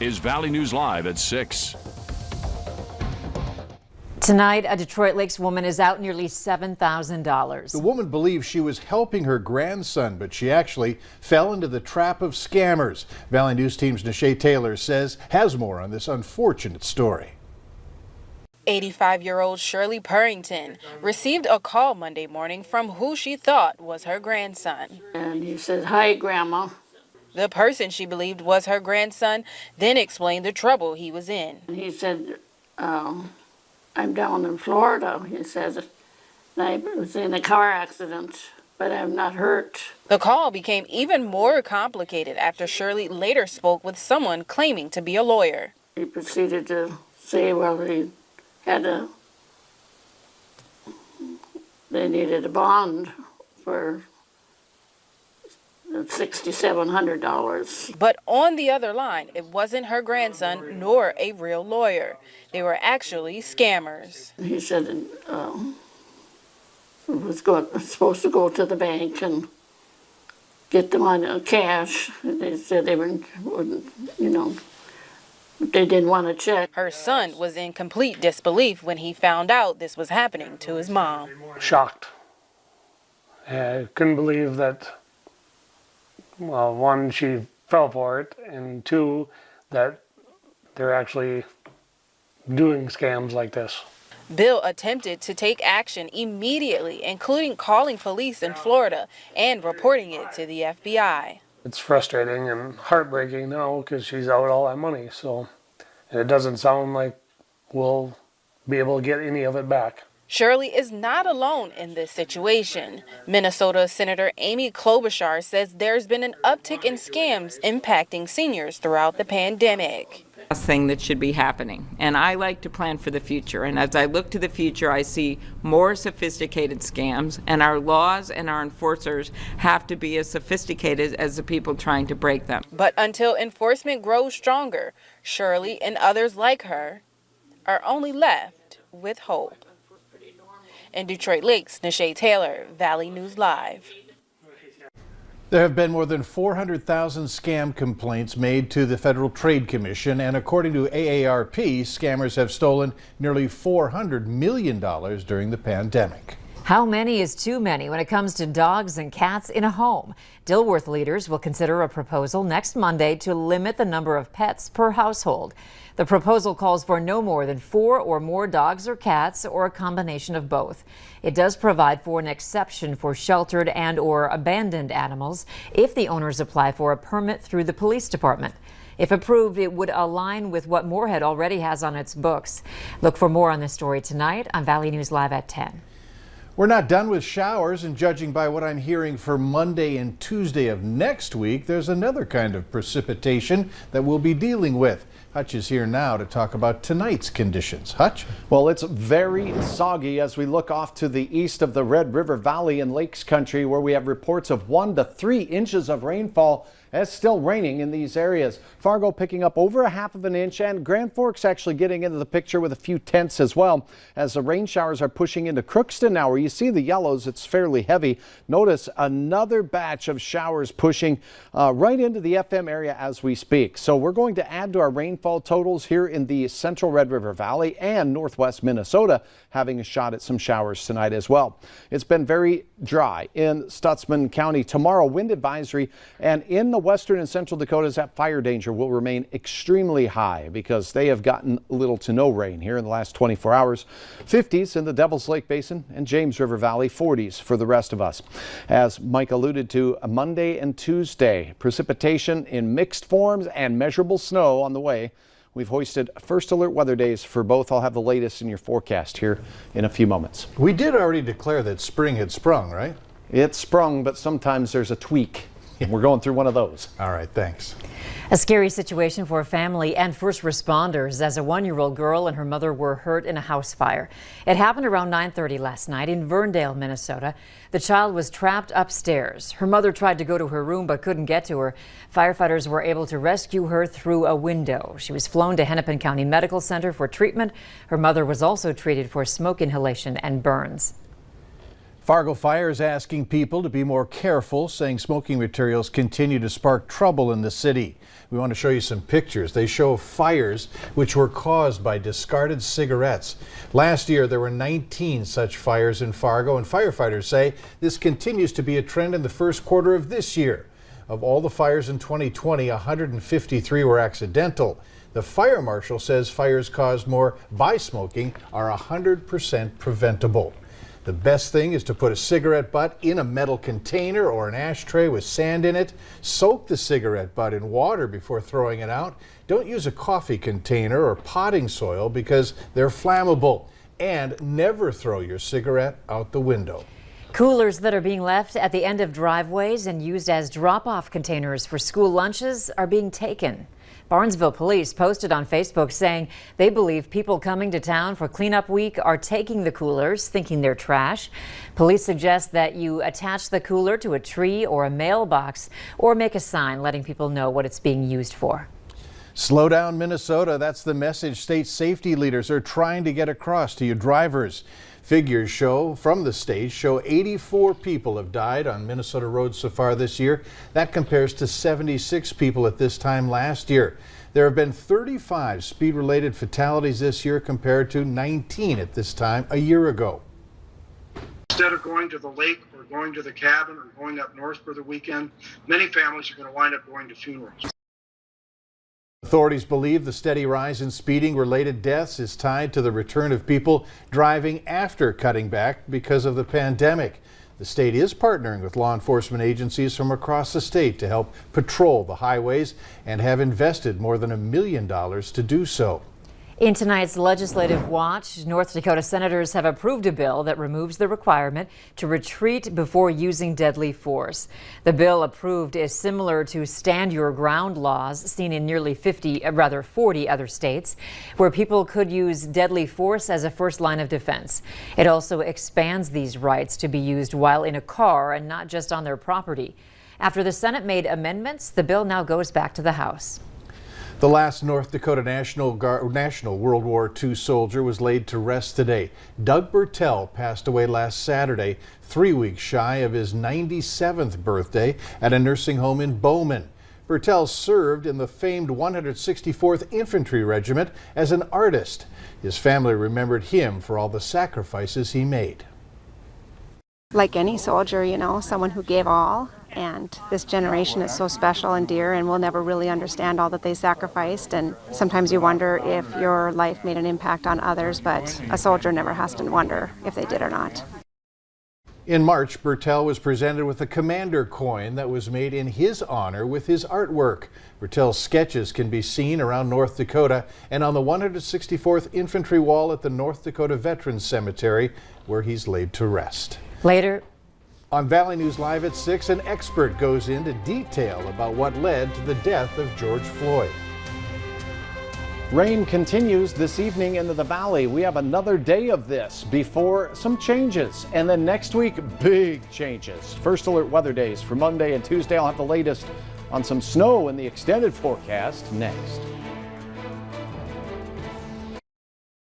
is Valley News Live at 6. Tonight, a Detroit Lakes woman is out nearly $7,000. The woman believes she was helping her grandson, but she actually fell into the trap of scammers. Valley News Team's Nisha Taylor has more on this unfortunate story. 85-year-old Shirley Purrington received a call Monday morning from who she thought was her grandson. And he said, "Hi, Grandma." The person she believed was her grandson then explained the trouble he was in. And he said, "I'm down in Florida." He says, "I was in a car accident, but I'm not hurt." The call became even more complicated after Shirley later spoke with someone claiming to be a lawyer. He proceeded to say, they needed a bond for $6,700. But on the other line, it wasn't her grandson nor a real lawyer. They were actually scammers. He said it was supposed to go to the bank and get the money, cash. They said they wouldn't, they didn't want to check. Her son was in complete disbelief when he found out this was happening to his mom. Shocked. I couldn't believe that, well, one, she fell for it, and two, that they're actually doing scams like this. Bill attempted to take action immediately, including calling police in Florida and reporting it to the FBI. It's frustrating and heartbreaking now because she's out all that money, and it doesn't sound like we'll be able to get any of it back. Shirley is not alone in this situation. Minnesota Senator Amy Klobuchar says there's been an uptick in scams impacting seniors throughout the pandemic. Thing that should be happening, and I like to plan for the future, and as I look to the future I see more sophisticated scams, and our laws and our enforcers have to be as sophisticated as the people trying to break them. But until enforcement grows stronger, Shirley and others like her are only left with hope. In Detroit Lakes, Nisha Taylor, Valley News Live. There have been more than 400,000 scam complaints made to the Federal Trade Commission, and according to AARP, scammers have stolen nearly $400 million during the pandemic. How many is too many when it comes to dogs and cats in a home? Dilworth leaders will consider a proposal next Monday to limit the number of pets per household. The proposal calls for no more than 4 or more dogs or cats, or a combination of both. It does provide for an exception for sheltered and or abandoned animals if the owners apply for a permit through the police department. If approved, it would align with what Moorhead already has on its books. Look for more on this story tonight on Valley News Live at 10. We're not done with showers, and judging by what I'm hearing for Monday and Tuesday of next week, there's another kind of precipitation that we'll be dealing with. Hutch is here now to talk about tonight's conditions. Hutch? Well, it's very soggy as we look off to the east of the Red River Valley and Lakes Country, where we have reports of 1 to 3 inches of rainfall. It's still raining in these areas. Fargo picking up over 1/2 inch, and Grand Forks actually getting into the picture with a few tenths as well, as the rain showers are pushing into Crookston now, where you see the yellows. It's fairly heavy. Notice another batch of showers pushing right into the FM area as we speak. So we're going to add to our rainfall totals here in the central Red River Valley and northwest Minnesota, having a shot at some showers tonight as well. It's been very dry in Stutsman County. Tomorrow, wind advisory, and in the western and central Dakotas, that fire danger will remain extremely high because they have gotten little to no rain here in the last 24 hours. 50s in the Devil's Lake Basin and James River Valley, 40s for the rest of us. As Mike alluded to, Monday and Tuesday, precipitation in mixed forms and measurable snow on the way. We've hoisted first alert weather days for both. I'll have the latest in your forecast here in a few moments. We did already declare that spring had sprung, right? It sprung, but sometimes there's a tweak. We're going through one of those. All right, thanks. A scary situation for a family and first responders as a 1-year-old girl and her mother were hurt in a house fire. It happened around 9:30 last night in Verndale, Minnesota. The child was trapped upstairs. Her mother tried to go to her room but couldn't get to her. Firefighters were able to rescue her through a window. She was flown to Hennepin County Medical Center for treatment. Her mother was also treated for smoke inhalation and burns. Fargo Fire is asking people to be more careful, saying smoking materials continue to spark trouble in the city. We want to show you some pictures. They show fires which were caused by discarded cigarettes. Last year, there were 19 such fires in Fargo, and firefighters say this continues to be a trend in the first quarter of this year. Of all the fires in 2020, 153 were accidental. The fire marshal says fires caused more by smoking are 100% preventable. The best thing is to put a cigarette butt in a metal container or an ashtray with sand in it. Soak the cigarette butt in water before throwing it out. Don't use a coffee container or potting soil because they're flammable. And never throw your cigarette out the window. Coolers that are being left at the end of driveways and used as drop-off containers for school lunches are being taken. Barnesville police posted on Facebook saying they believe people coming to town for cleanup week are taking the coolers, thinking they're trash. Police suggest that you attach the cooler to a tree or a mailbox or make a sign letting people know what it's being used for. Slow down, Minnesota. That's the message state safety leaders are trying to get across to you drivers. Figures from the state show 84 people have died on Minnesota roads so far this year. That compares to 76 people at this time last year. There have been 35 speed-related fatalities this year compared to 19 at this time a year ago. Instead of going to the lake or going to the cabin or going up north for the weekend, many families are going to wind up going to funerals. Authorities believe the steady rise in speeding-related deaths is tied to the return of people driving after cutting back because of the pandemic. The state is partnering with law enforcement agencies from across the state to help patrol the highways and have invested more than $1 million to do so. In tonight's Legislative Watch, North Dakota senators have approved a bill that removes the requirement to retreat before using deadly force. The bill approved is similar to stand your ground laws seen in nearly 40 other states, where people could use deadly force as a first line of defense. It also expands these rights to be used while in a car and not just on their property. After the Senate made amendments, the bill now goes back to the House. The last North Dakota National World War II soldier was laid to rest today. Doug Bertel passed away last Saturday, 3 weeks shy of his 97th birthday at a nursing home in Bowman. Bertel served in the famed 164th Infantry Regiment as an artist. His family remembered him for all the sacrifices he made. Like any soldier, you know, someone who gave all. And this generation is so special and dear, and we'll never really understand all that they sacrificed. And sometimes you wonder if your life made an impact on others, but a soldier never has to wonder if they did or not. In March, Bertel was presented with a commander coin that was made in his honor with his artwork. Bertel's sketches can be seen around North Dakota and on the 164th Infantry Wall at the North Dakota Veterans Cemetery, where he's laid to rest. Later on Valley News Live at 6, an expert goes into detail about what led to the death of George Floyd. Rain continues this evening into the valley. We have another day of this before some changes. And then next week, big changes. First alert weather days for Monday and Tuesday. I'll have the latest on some snow in the extended forecast next.